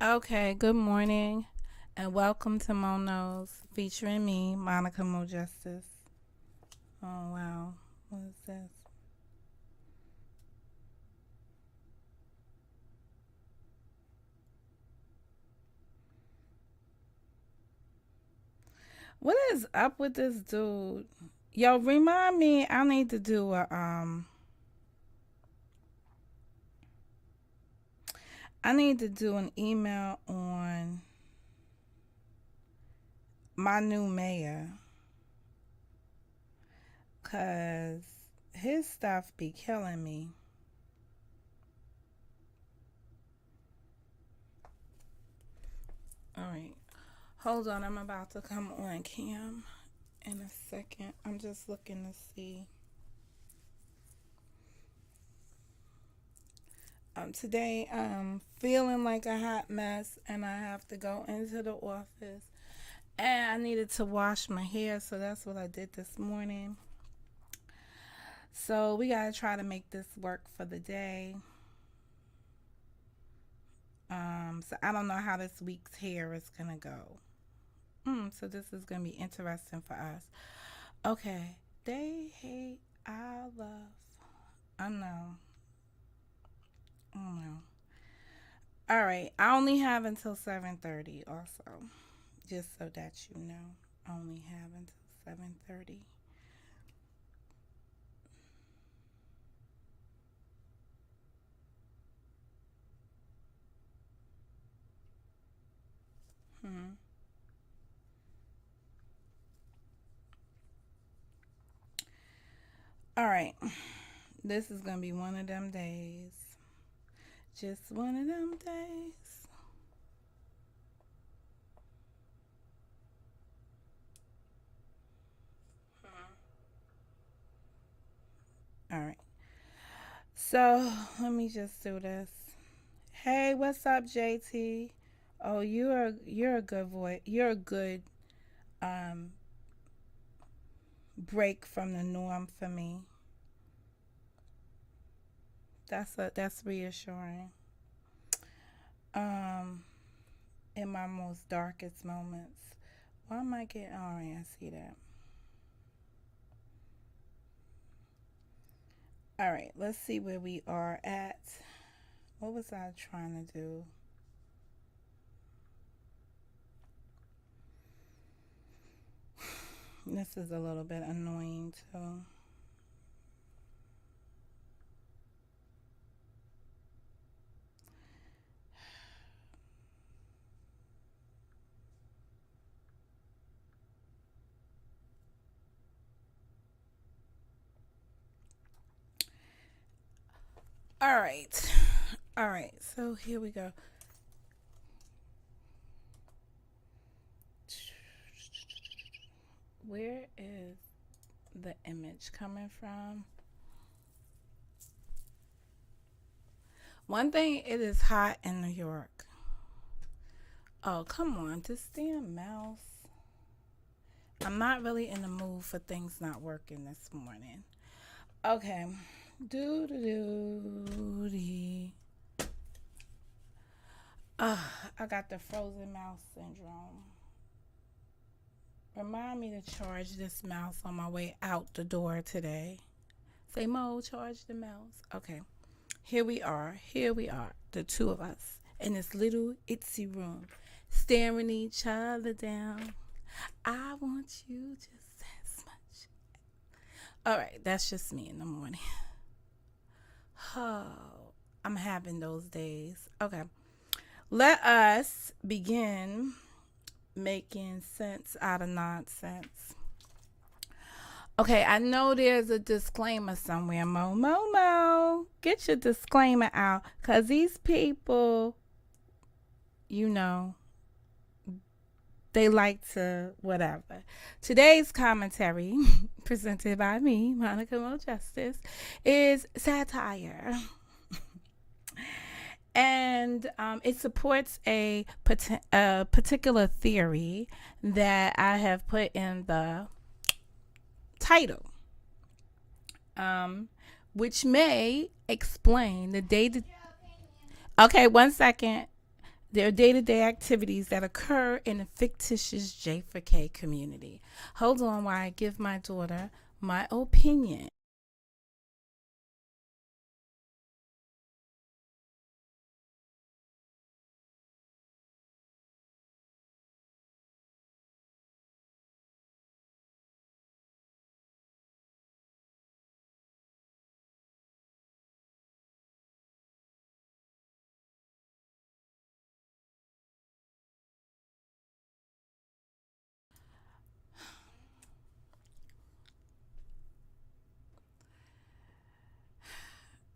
Okay, good morning and welcome to Monos featuring me, Monica Mo Justice. Oh wow, what is this? What is up with this dude? Yo, remind me I need to do a I need to do an email on my new mayor cuz his stuff be killing me. All right. Hold on, I'm about to come on cam in a second. I'm just looking to see. Today I'm feeling like a hot mess and I have to go into the office. And I needed to wash my hair, so that's what I did this morning. So we gotta try to make this work for the day. So I don't know how this week's hair is gonna go. So this is gonna be interesting for us. Okay. They hate I love. I know. I don't know. All right. I only have until 7:30 also. Just so that you know. I only have until 7:30. Hmm. All right. This is going to be one of them days. Just one of them days. All right. So, let me just do this. Hey, what's up, JT? Oh, you're a good voice. You're a good um break from the norm for me. That's reassuring. Um in my most darkest moments. Why am I getting all right? I see that. All right, let's see where we are at. What was I trying to do? This is a little bit annoying too. All right. All right. So here we go. Where is the image coming from? One thing, it is hot in New York. Oh, come on. This damn mouse. I'm not really in the mood for things not working this morning. Okay. Do do do dee. I got the frozen mouse syndrome. Remind me to charge this mouse on my way out the door today. Say, Mo, charge the mouse. Okay. Here we are. Here we are. The two of us in this little itsy room, staring each other down. I want you just as much. All right. That's just me in the morning. Oh, I'm having those days. Okay. Let us begin making sense out of nonsense. Okay, I know there's a disclaimer somewhere. Mo. Get your disclaimer out. Because these people, you know, they like to whatever. Today's commentary, presented by me, Monica Mo Justice, is satire. And it supports a particular theory that I have put in the title, which may explain the day. Okay, 1 second. They're day-to-day activities that occur in the fictitious J4K community. Hold on while I give my daughter my opinion.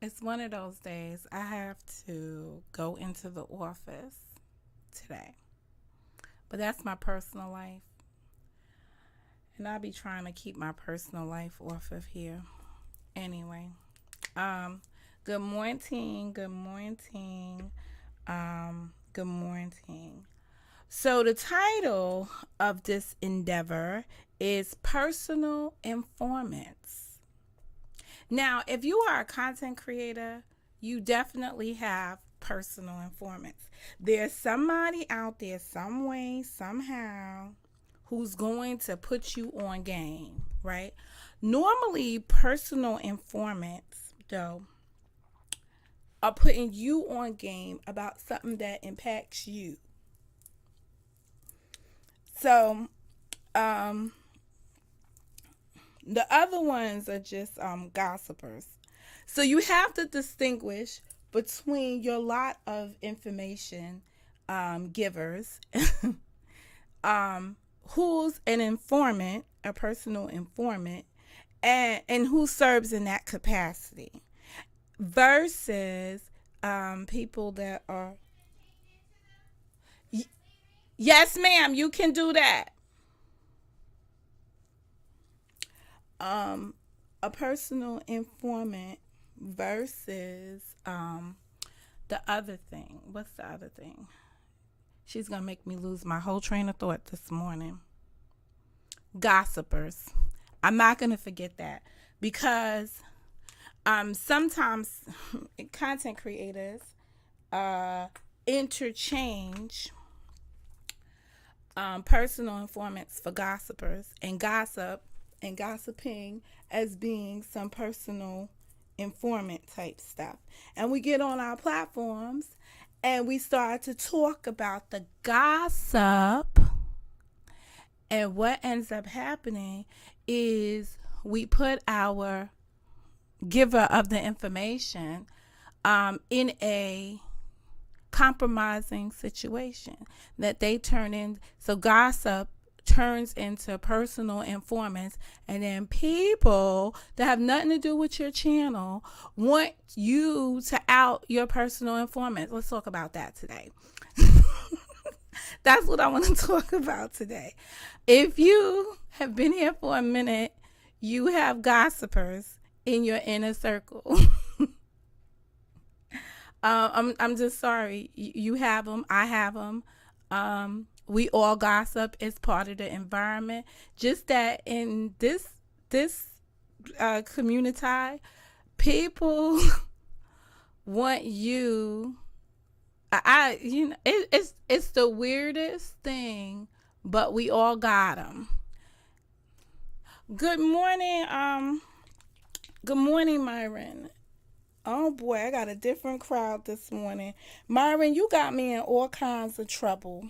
It's one of those days I have to go into the office today. But that's my personal life. And I'll be trying to keep my personal life off of here. Anyway, um, good morning, good morning, good morning. So the title of this endeavor is Personal Informants. Now, if you are a content creator, you definitely have personal informants. There's somebody out there, some way, somehow, who's going to put you on game, right? Normally, personal informants, though, are putting you on game about something that impacts you. So, um, the other ones are just gossipers. So you have to distinguish between your lot of information givers, who's an informant, a personal informant, and who serves in that capacity, versus people that are. Yes, ma'am, you can do that. um, a personal informant versus the other thing. What's the other thing? She's gonna make me lose my whole train of thought this morning. Gossipers. I'm not gonna forget that because sometimes content creators uh, interchange personal informants for gossipers, and gossip and gossiping as being some personal informant type stuff. And we get on our platforms and we start to talk about the gossip. And what ends up happening is we put our giver of the information in a compromising situation that they turn in. So gossip turns into personal informants, and then people that have nothing to do with your channel want you to out your personal informants. Let's talk about that today. That's what I want to talk about today. If you have been here for a minute, you have gossipers in your inner circle. I'm just sorry. You have them. I have them. We all gossip. It's part of the environment. Just that in this community, people want you. It's the weirdest thing, but we all got them. Good morning. Good morning, Myron. Oh boy, I got a different crowd this morning. Myron, you got me in all kinds of trouble.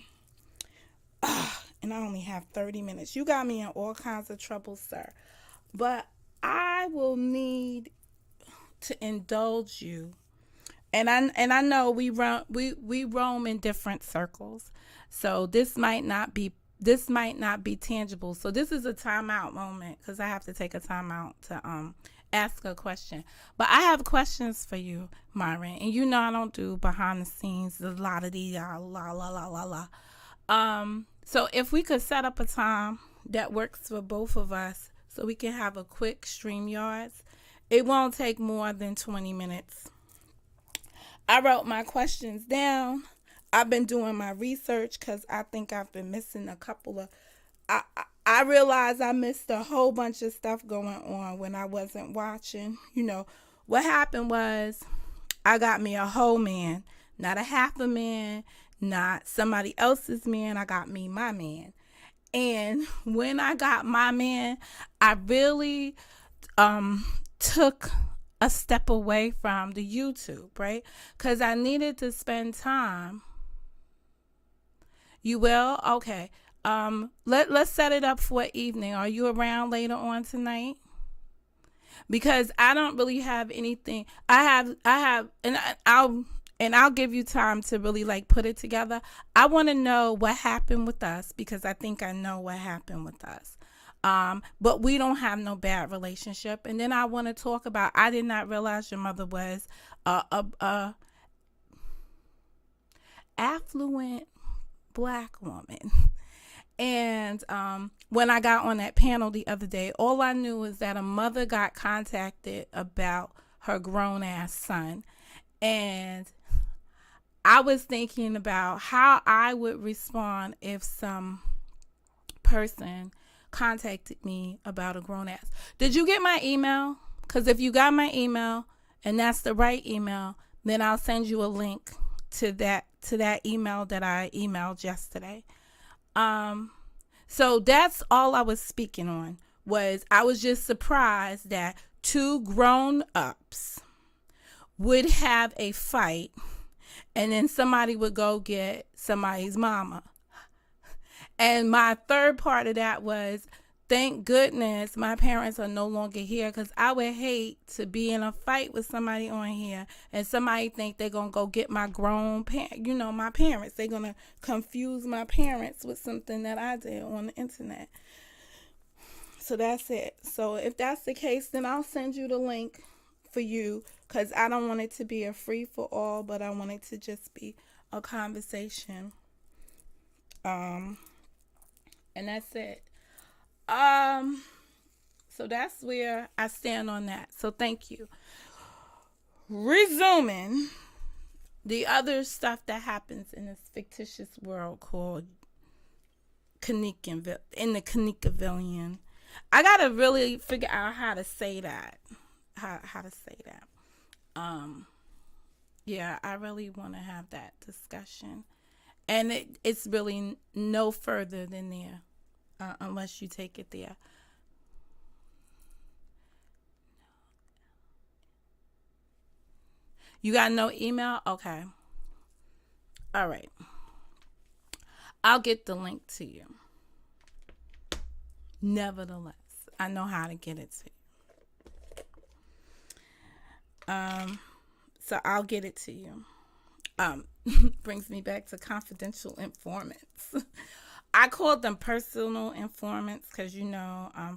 And I only have 30 minutes. You got me in all kinds of trouble, sir. But I will need to indulge you. And I know we roam in different circles. So this might not be tangible. So this is a timeout moment because I have to take a timeout to ask a question. But I have questions for you, Myron. And you know I don't do behind the scenes, a lot of the la la la la la. So if we could set up a time that works for both of us so we can have a quick StreamYards, it won't take more than 20 minutes. I wrote my questions down. I've been doing my research because I think I've been missing a couple of. I realized I missed a whole bunch of stuff going on when I wasn't watching. You know, what happened was I got me a whole man, not a half a man, not somebody else's man. I got me, my man. And when I got my man, I really took a step away from the YouTube, right? Because I needed to spend time. You will? Okay. Let's set it up for evening. Are you around later on tonight? Because I don't really have anything. I'll give you time to really like put it together. I want to know what happened with us because I think I know what happened with us. But we don't have no bad relationship. And then I want to talk about, I did not realize your mother was a affluent black woman. And when I got on that panel the other day, all I knew is that a mother got contacted about her grown ass son. And I was thinking about how I would respond if some person contacted me about a grown ass. Did you get my email? Because if you got my email and that's the right email, then I'll send you a link to that email that I emailed yesterday. So that's all I was speaking on. Was I was just surprised that two grown ups would have a fight and then somebody would go get somebody's mama. And my third part of that was, thank goodness my parents are no longer here, because I would hate to be in a fight with somebody on here and somebody think they're going to go get my grown my parents. They're going to confuse my parents with something that I did on the internet. So that's it. So if that's the case, then I'll send you the link for you, because I don't want it to be a free for all, but I want it to just be a conversation. And that's it. So that's where I stand on that. So thank you. Resuming the other stuff that happens in this fictitious world called Kanika, in the Kanikavillian. I gotta really figure out how to say that. How to say that. Yeah, I really want to have that discussion. And it's really no further than there, unless you take it there. You got no email? Okay. All right. I'll get the link to you. Nevertheless, I know how to get it to you. So I'll get it to you. Brings me back to confidential informants. I call them personal informants because,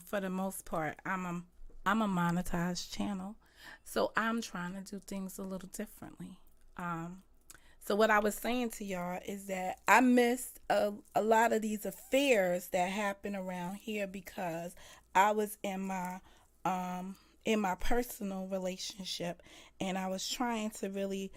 for the most part, I'm a monetized channel. So I'm trying to do things a little differently. So what I was saying to y'all is that I missed a lot of these affairs that happen around here because I was in my personal relationship, and I was trying to really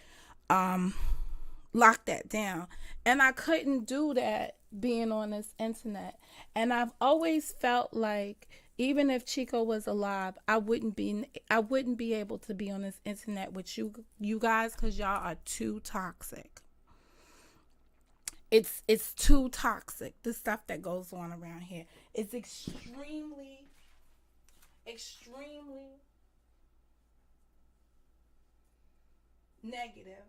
lock that down, and I couldn't do that being on this internet. And I've always felt like even if Chico was alive, I wouldn't be able to be on this internet with you guys, because y'all are too toxic. It's too toxic. The stuff that goes on around here is extremely negative.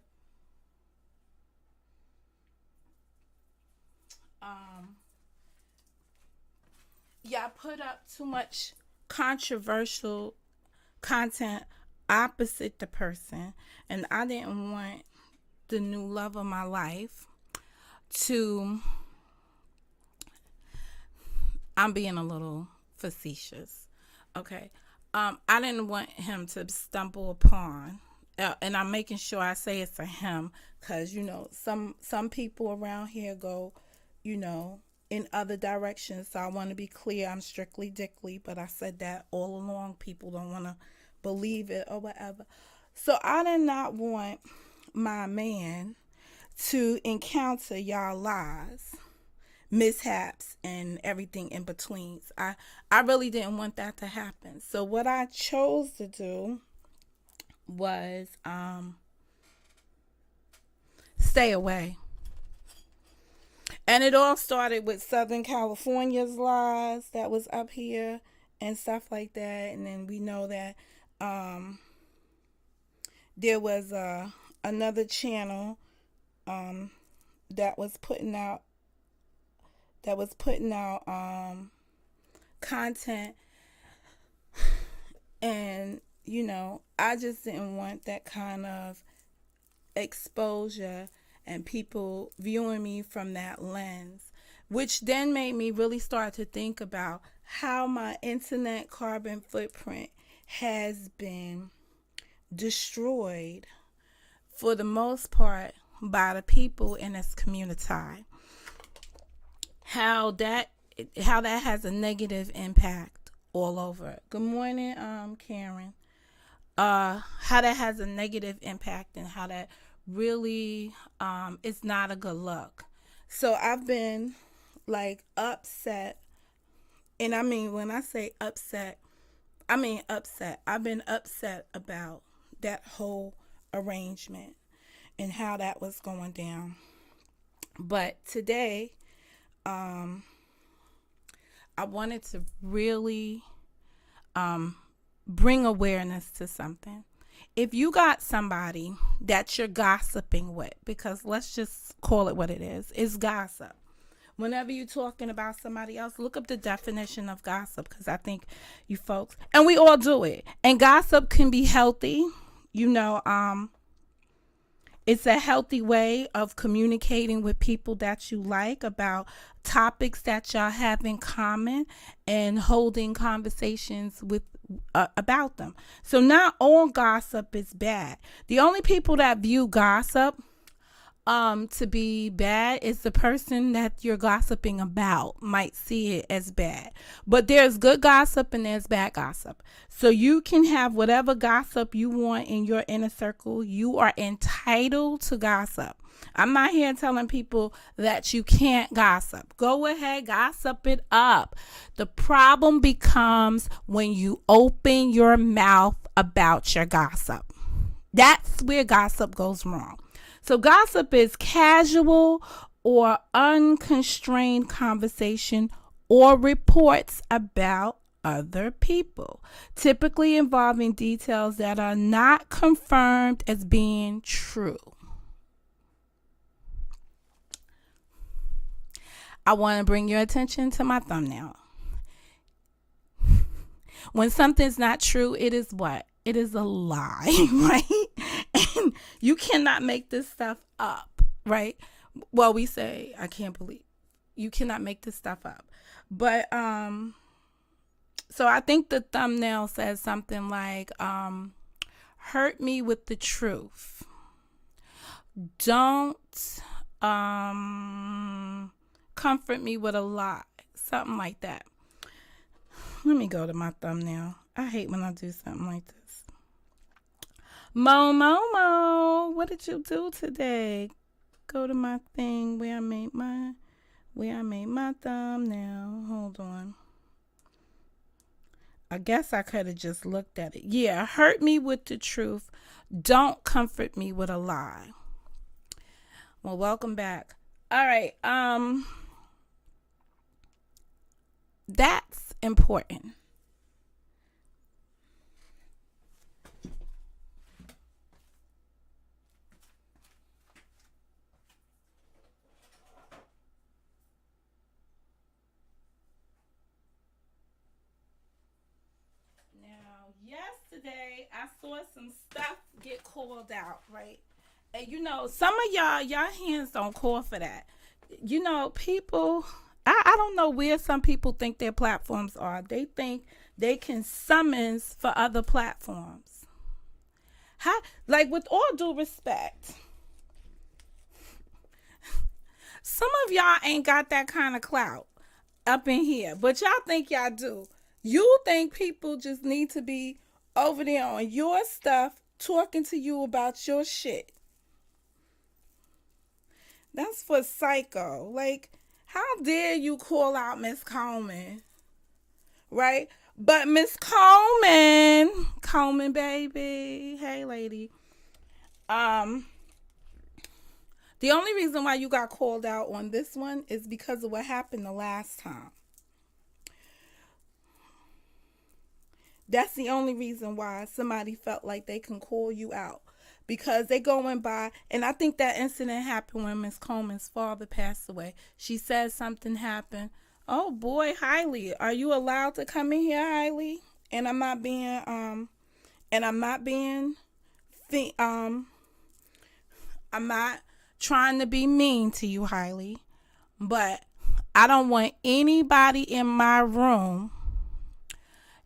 Y'all put up too much controversial content opposite the person, and I didn't want the new love of my life to, I'm being a little facetious, okay, I didn't want him to stumble upon, and I'm making sure I say it's a him, because some people around here go in other directions. So I want to be clear, I'm strictly dickly, but I said that all along. People don't want to believe it or whatever. So I did not want my man to encounter y'all lies, mishaps, and everything in between. I really didn't want that to happen. So what I chose to do was stay away. And it all started with Southern California's laws that was up here and stuff like that. And then we know that um, there was another channel um, that was putting out content, and I just didn't want that kind of exposure and people viewing me from that lens, which then made me really start to think about how my internet carbon footprint has been destroyed for the most part by the people in this community. How that has a negative impact all over. Good morning, Karen. How that has a negative impact and how that really is not a good look. So I've been like upset, and I mean when I say upset, I mean upset. I've been upset about that whole arrangement and how that was going down. But today, I wanted to really bring awareness to something. If you got somebody that you're gossiping with, because let's just call it what it is, it's gossip. Whenever you're talking about somebody else, look up the definition of gossip, because I think you folks, and we all do it. And gossip can be healthy. It's a healthy way of communicating with people that you like about topics that y'all have in common and holding conversations with about them. So not all gossip is bad. The only people that view gossip to be bad is the person that you're gossiping about might see it as bad. But there's good gossip and there's bad gossip. So you can have whatever gossip you want in your inner circle. You are entitled to gossip. I'm not here telling people that you can't gossip. Go ahead, gossip it up. The problem becomes when you open your mouth about your gossip. That's where gossip goes wrong. So gossip is casual or unconstrained conversation or reports about other people, typically involving details that are not confirmed as being true. I want to bring your attention to my thumbnail. When something's not true, it is what? It is a lie, right? And you cannot make this stuff up, right? Well, we say, I can't believe you cannot make this stuff up. But so I think the thumbnail says something like, hurt me with the truth. Don't comfort me with a lie. Something like that. Let me go to my thumbnail. I hate when I do something like this. Mo, what did you do today? Go to my thing where I made my thumbnail. Hold on. I guess I could have just looked at it. Yeah, hurt me with the truth. Don't comfort me with a lie. Well, welcome back. All right. That's important. Yesterday I saw some stuff get called out, right? And some of y'all hands don't call for that. People, I don't know where some people think their platforms are. They think they can summons for other platforms. Like, with all due respect, some of y'all ain't got that kind of clout up in here, but y'all think y'all do. You think people just need to be over there on your stuff talking to you about your shit. That's for psycho. Like, how dare you call out Miss Coleman? Right? But Miss Coleman baby, hey lady. The only reason why you got called out on this one is because of what happened the last time. That's the only reason why somebody felt like they can call you out. Because they going by, and I think that incident happened when Miss Coleman's father passed away. She said something happened. Oh boy, Hailey, are you allowed to come in here, Hailey? And I'm not being I'm not trying to be mean to you, Hailey, but I don't want anybody in my room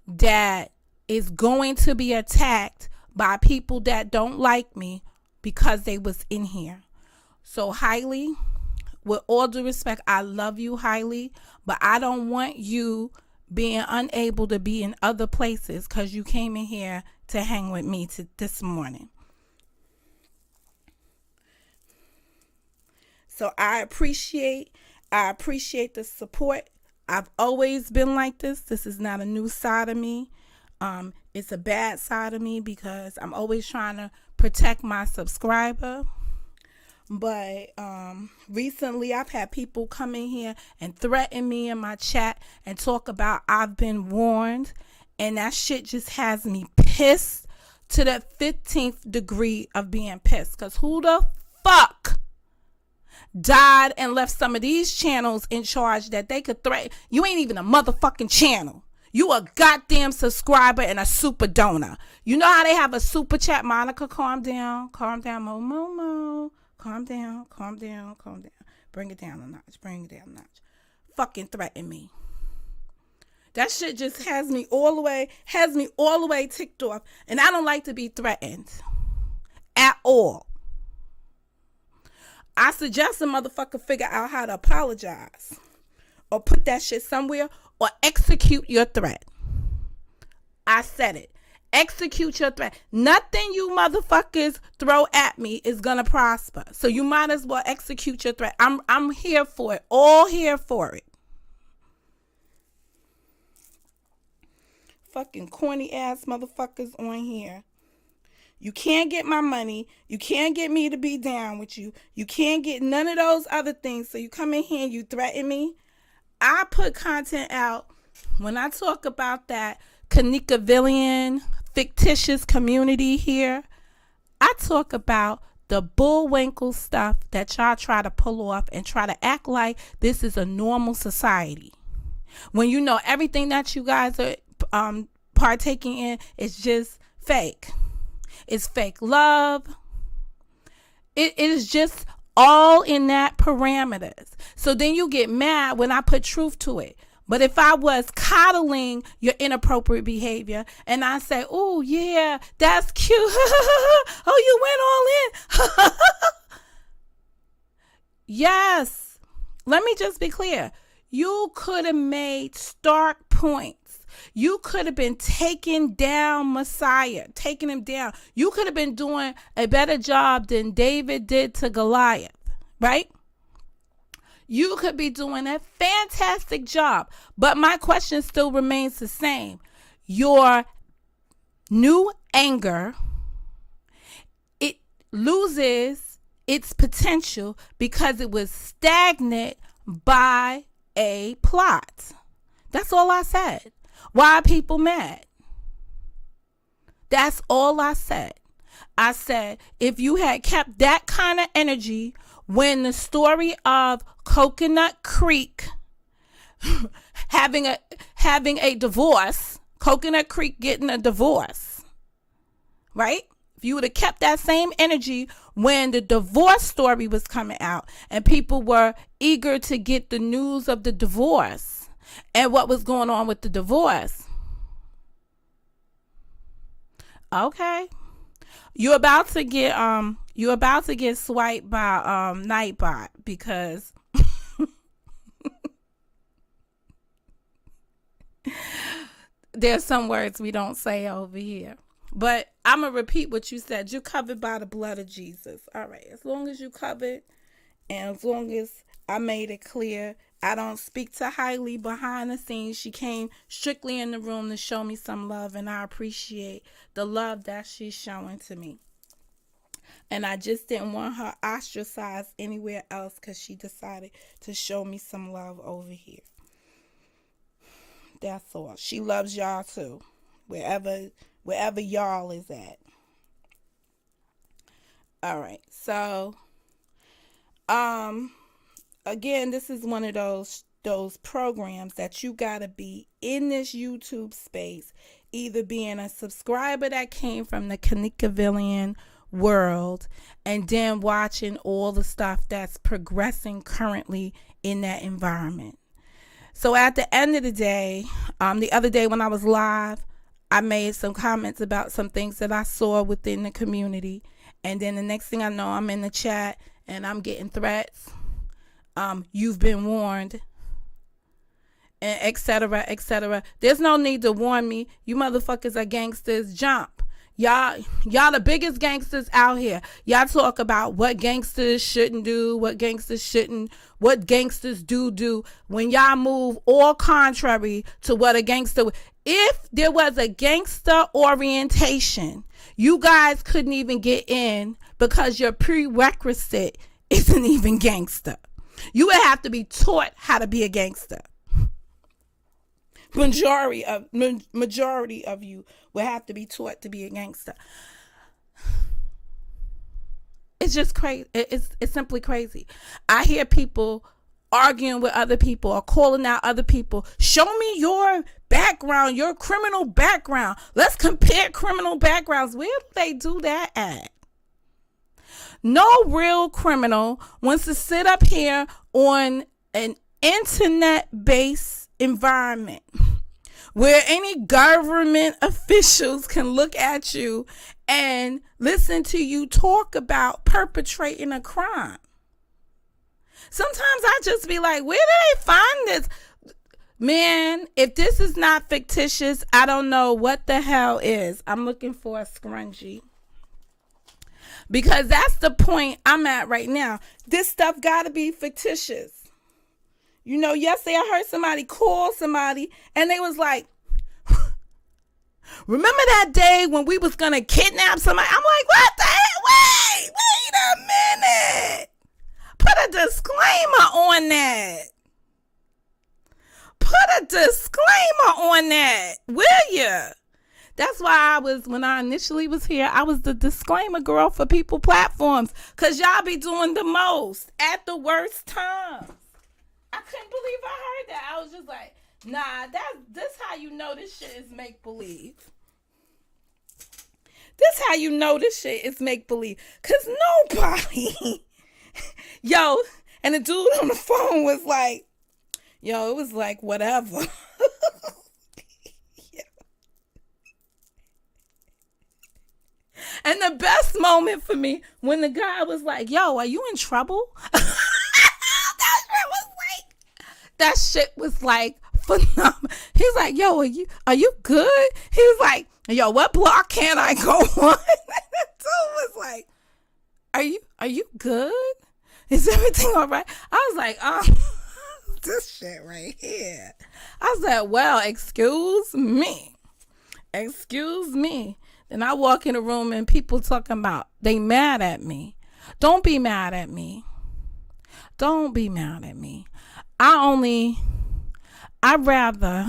that is going to be attacked by people that don't like me because they was in here. So Hailey, with all due respect, I love you, Hailey, but I don't want you being unable to be in other places because you came in here to hang with me this morning. So I appreciate the support. I've always been like this. This is not a new side of me. It's a bad side of me because I'm always trying to protect my subscriber. But recently I've had people come in here and threaten me in my chat and talk about I've been warned. And that shit just has me pissed to the 15th degree of being pissed. Because who the fuck died and left some of these channels in charge that they could threaten? You ain't even a motherfucking channel. You a goddamn subscriber and a super donor. You know how they have a super chat? Monica, calm down. Calm down, Mo. Calm down. Bring it down a notch. Fucking threaten me. That shit just has me all the way ticked off. And I don't like to be threatened. At all. I suggest a motherfucker figure out how to apologize. Or put that shit somewhere. Or execute your threat. I said it. Execute your threat. Nothing you motherfuckers throw at me is gonna prosper. So you might as well execute your threat. I'm here for it. All here for it. Fucking corny ass motherfuckers on here. You can't get my money. You can't get me to be down with you. You can't get none of those other things. So you come in here and you threaten me. I put content out when I talk about that Kanikavillian fictitious community here. I talk about the bullwinkle stuff that y'all try to pull off and try to act like this is a normal society. When you know everything that you guys are partaking in is just fake. It's fake love. It is just all in that parameters. So then you get mad when I put truth to it. But if I was coddling your inappropriate behavior and I say, oh yeah, that's cute. Oh, you went all in. Yes. Let me just be clear. You could have made stark points. You could have been taking down Messiah, taking him down. You could have been doing a better job than David did to Goliath, right? You could be doing a fantastic job. But my question still remains the same. Your new anger, it loses its potential because it was stagnant by a plot. That's all I said. Why are people mad? That's all I said. I said, if you had kept that kind of energy when the story of Coconut Creek having a divorce, Coconut Creek getting a divorce, right? If you would have kept that same energy when the divorce story was coming out and people were eager to get the news of the divorce and what was going on with the divorce. Okay. You're about to get swiped by Nightbot because there's some words we don't say over here. But I'm going to repeat what you said. You're covered by the blood of Jesus. All right. As long as you covered and as long as I made it clear, I don't speak to Hailey behind the scenes. She came strictly in the room to show me some love, and I appreciate the love that she's showing to me. And I just didn't want her ostracized anywhere else because she decided to show me some love over here. That's all. She loves y'all too. Wherever y'all is at. All right. So, again, this is one of those programs that you gotta be in this YouTube space, either being a subscriber that came from the Kanikavillian world and then watching all the stuff that's progressing currently in that environment. So at the end of the day, the other day when I was live, I made some comments about some things that I saw within the community. And then the next thing I know, I'm in the chat and I'm getting threats. You've been warned. And et cetera, et cetera. There's no need to warn me. You motherfuckers are gangsters. Jump. Y'all the biggest gangsters out here. Y'all talk about what gangsters shouldn't do, what gangsters do when y'all move all contrary to what a gangster would. If there was a gangster orientation, you guys couldn't even get in because your prerequisite isn't even gangster. You would have to be taught how to be a gangster. Majority of you will have to be taught to be a gangster. It's just crazy. It's simply crazy. I hear people arguing with other people or calling out other people. Show me your background, your criminal background. Let's compare criminal backgrounds. Where do they do that at? No real criminal wants to sit up here on an internet-based environment where any government officials can look at you and listen to you talk about perpetrating a crime. Sometimes I just be like, where do they find this? Man, if this is not fictitious, I don't know what the hell is. I'm looking for a scrunchie. Because that's the point I'm at right now. This stuff got to be fictitious. You know, yesterday I heard somebody call somebody and they was like, remember that day when we was going to kidnap somebody? I'm like, what the hell? Wait a minute. Put a disclaimer on that. Put a disclaimer on that, will you? That's why when I initially was here, I was the disclaimer girl for people platforms. Because y'all be doing the most at the worst times. I couldn't believe I heard that. I was just like, nah, this how you know this shit is make-believe. This how you know this shit is make-believe. Because nobody... Yo, and the dude on the phone was like, yo, it was like, whatever. And the best moment for me, when the guy was like, yo, are you in trouble? That shit was like phenomenal. He's like, yo, are you good? He was like, yo, what block can I go on? The dude was like, are you good? Is everything all right? I was like, this shit right here. I said, well, excuse me. Then I walk in the room and people talking about they mad at me. Don't be mad at me. I'd rather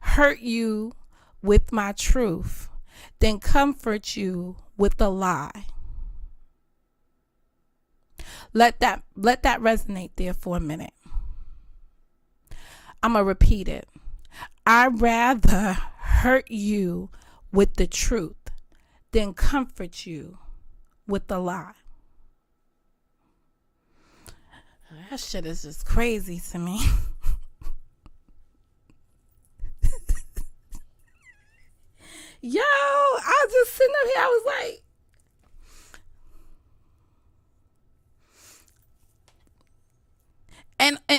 hurt you with my truth than comfort you with a lie. Let that resonate there for a minute. I'm going to repeat it. I'd rather hurt you with the truth than comfort you with the lie. That shit is just crazy to me. Yo, I was just sitting up here. I was like,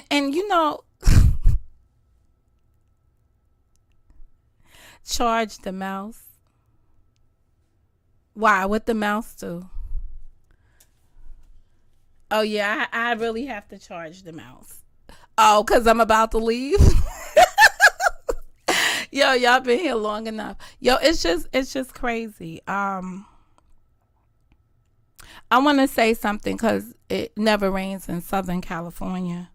and you know, charge the mouse. Why? What the mouse do? Oh yeah, I really have to charge the mouse. Oh, because I'm about to leave. Yo, y'all been here long enough. Yo, it's just crazy. I want to say something because it never rains in Southern California.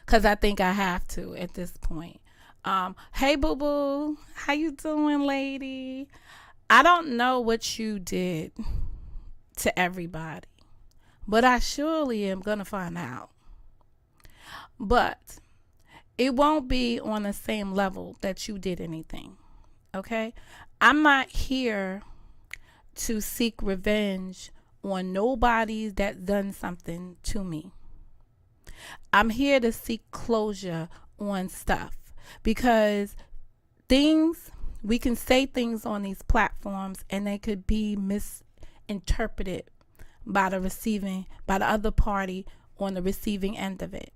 Because I think I have to at this point. Hey, boo boo, how you doing, lady? I don't know what you did to everybody, but I surely am gonna find out. But it won't be on the same level that you did anything. Okay, I'm not here to seek revenge on nobody that done something to me. I'm here to seek closure on stuff because things, we can say things on these platforms and they could be misinterpreted by the other party on the receiving end of it.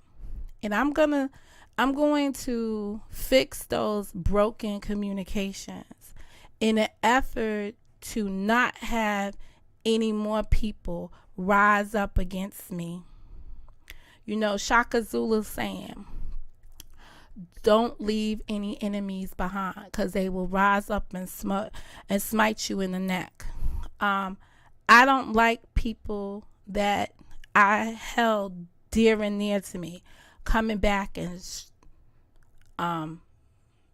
And I'm going to fix those broken communications in an effort to not have any more people rise up against me. You know, Shaka Zulu saying, don't leave any enemies behind because they will rise up and smite you in the neck. I don't like people that I held dear and near to me coming back and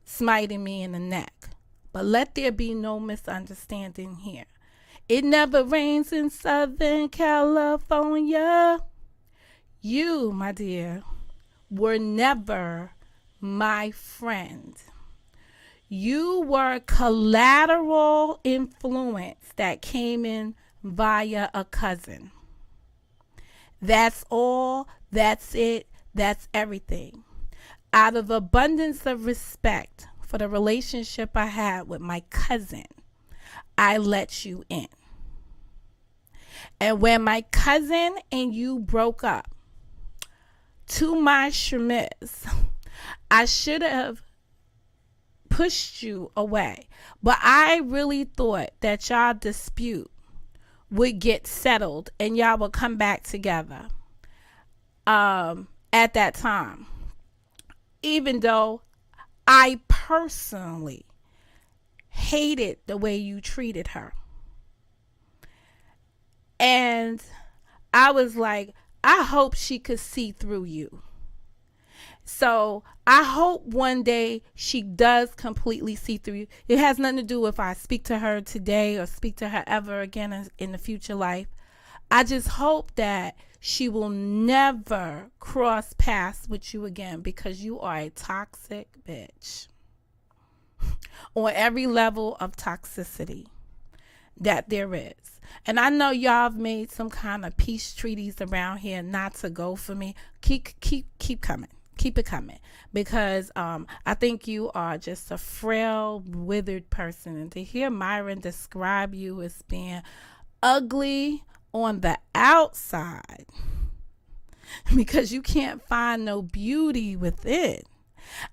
smiting me in the neck. But let there be no misunderstanding here. It never rains in Southern California. You, my dear, were never my friend. You were collateral influence that came in via a cousin. That's all. That's it. That's everything. Out of abundance of respect for the relationship I had with my cousin, I let you in. And when my cousin and you broke up, to my chemise, I should have pushed you away. But I really thought that y'all dispute would get settled and y'all would come back together at that time. Even though I personally hated the way you treated her. And I was like, I hope she could see through you. So I hope one day she does completely see through you. It has nothing to do if I speak to her today or speak to her ever again in the future life. I just hope that she will never cross paths with you again because you are a toxic bitch. On every level of toxicity that there is. And I know y'all have made some kind of peace treaties around here not to go for me. Keep coming. Keep it coming. Because I think you are just a frail, withered person. And to hear Myron describe you as being ugly on the outside because you can't find no beauty within.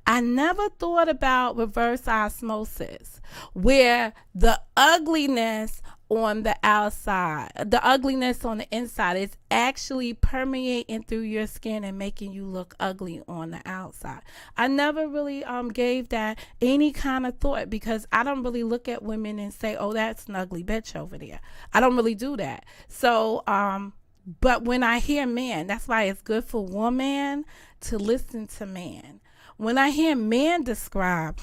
I never thought about reverse osmosis, where the ugliness on the outside, the ugliness on the inside is actually permeating through your skin and making you look ugly on the outside. I never really gave that any kind of thought because I don't really look at women and say, oh, that's an ugly bitch over there. I don't really do that. So, but when I hear man, that's why it's good for woman to listen to man. When I hear man describe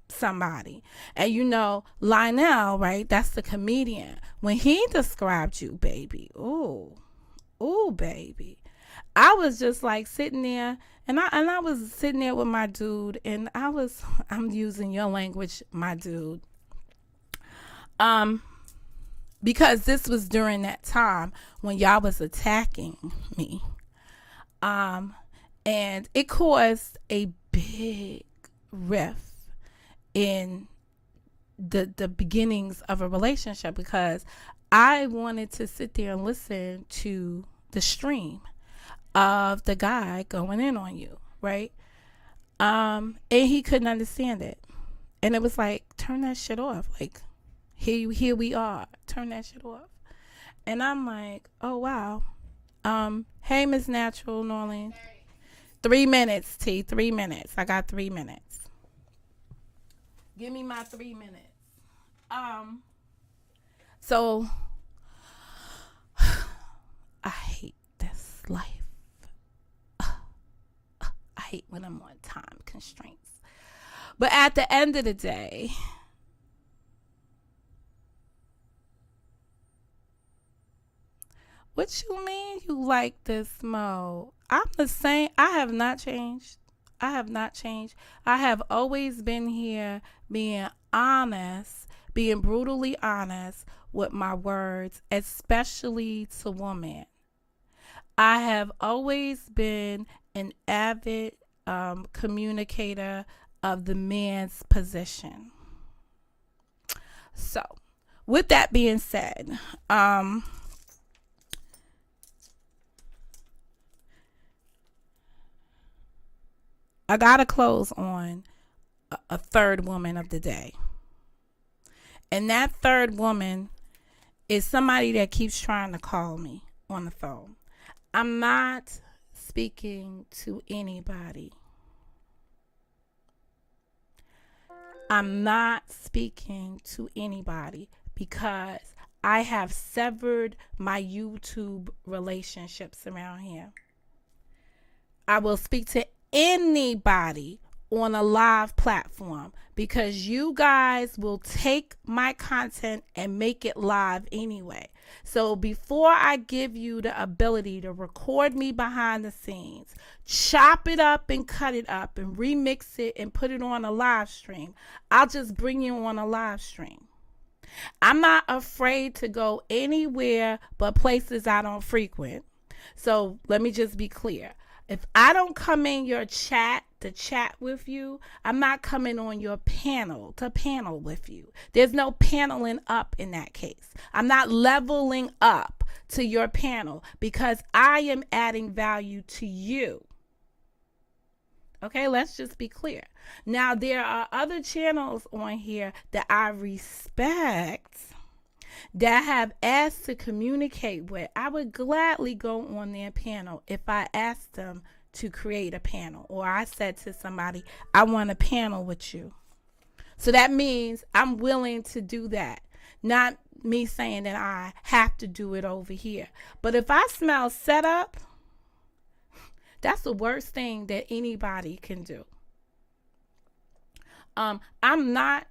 somebody, and you know, Lionel, right? That's the comedian. When he described you, baby, ooh, baby, I was just like sitting there, and I was sitting there with my dude, and I'm using your language, my dude, because this was during that time when y'all was attacking me, and it caused a big rift in the beginnings of a relationship because I wanted to sit there and listen to the stream of the guy going in on you, right? And he couldn't understand it. And it was like, turn that shit off. Like, here we are. Turn that shit off. And I'm like, oh wow. Hey, Miss Natural Norling. 3 minutes, T. 3 minutes. I got 3 minutes. Give me my 3 minutes. Um, so I hate this life. I hate when I'm on time constraints. But at the end of the day, what you mean you like this mode? I'm the same. I have not changed. I have not changed. I have always been here being honest, being brutally honest with my words, especially to women. I have always been an avid communicator of the man's position. So, with that being said, I gotta close on a third woman of the day. And that third woman is somebody that keeps trying to call me on the phone. I'm not speaking to anybody. I'm not speaking to anybody because I have severed my YouTube relationships around here. I will speak to anybody on a live platform because you guys will take my content and make it live anyway. So before I give you the ability to record me behind the scenes, chop it up and cut it up and remix it and put it on a live stream, I'll just bring you on a live stream. I'm not afraid to go anywhere but places I don't frequent. So let me just be clear. If I don't come in your chat to chat with you, I'm not coming on your panel to panel with you. There's no paneling up in that case. I'm not leveling up to your panel because I am adding value to you. Okay, let's just be clear. Now, there are other channels on here that I respect that have asked to communicate with. I would gladly go on their panel if I asked them to create a panel, or I said to somebody, I want a panel with you. So that means I'm willing to do that. Not me saying that I have to do it over here. But if I smell setup, that's the worst thing that anybody can do. I'm not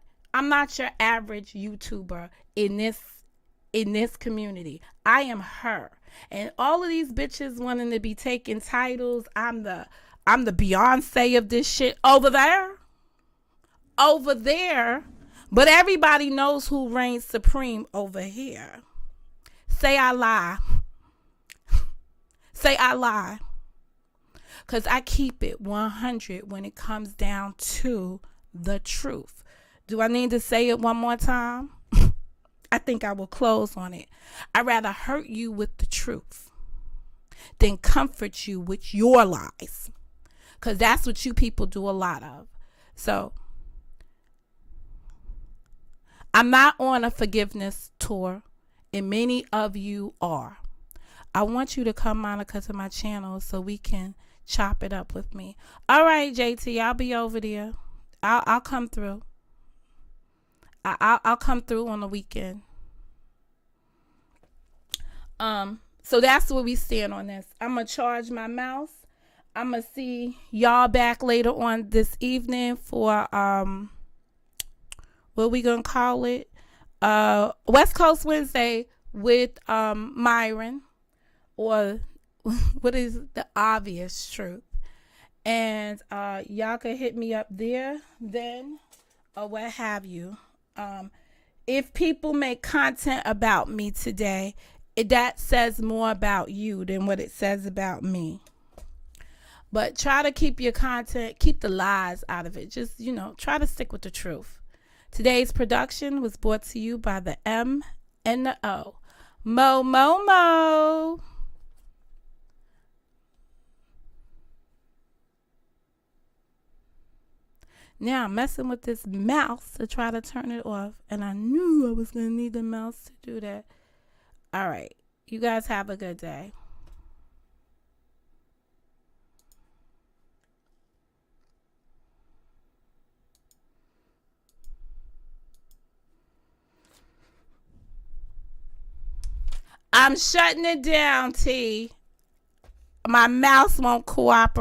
your average YouTuber in this community. I am her. And all of these bitches wanting to be taking titles. I'm the Beyonce of this shit over there. But everybody knows who reigns supreme over here. Say I lie. Say I lie. Because I keep it 100 when it comes down to the truth. Do I need to say it one more time? I think I will close on it. I'd rather hurt you with the truth than comfort you with your lies. Because that's what you people do a lot of. So, I'm not on a forgiveness tour, and many of you are. I want you to come, Monica, to my channel so we can chop it up with me. All right, JT, I'll be over there. I'll come through. I'll come through on the weekend. So that's where we stand on this. I'm gonna charge my mouse. I'm gonna see y'all back later on this evening for what we gonna call it? West Coast Wednesday with Myron, or what is the obvious truth. And y'all can hit me up there then, or what have you. If people make content about me today, that says more about you than what it says about me. But try to keep your content, keep the lies out of it. Just, try to stick with the truth. Today's production was brought to you by the M and the O. Mo. Now I'm messing with this mouse to try to turn it off, and I knew I was going to need the mouse to do that. All right. You guys have a good day. I'm shutting it down, T. My mouse won't cooperate.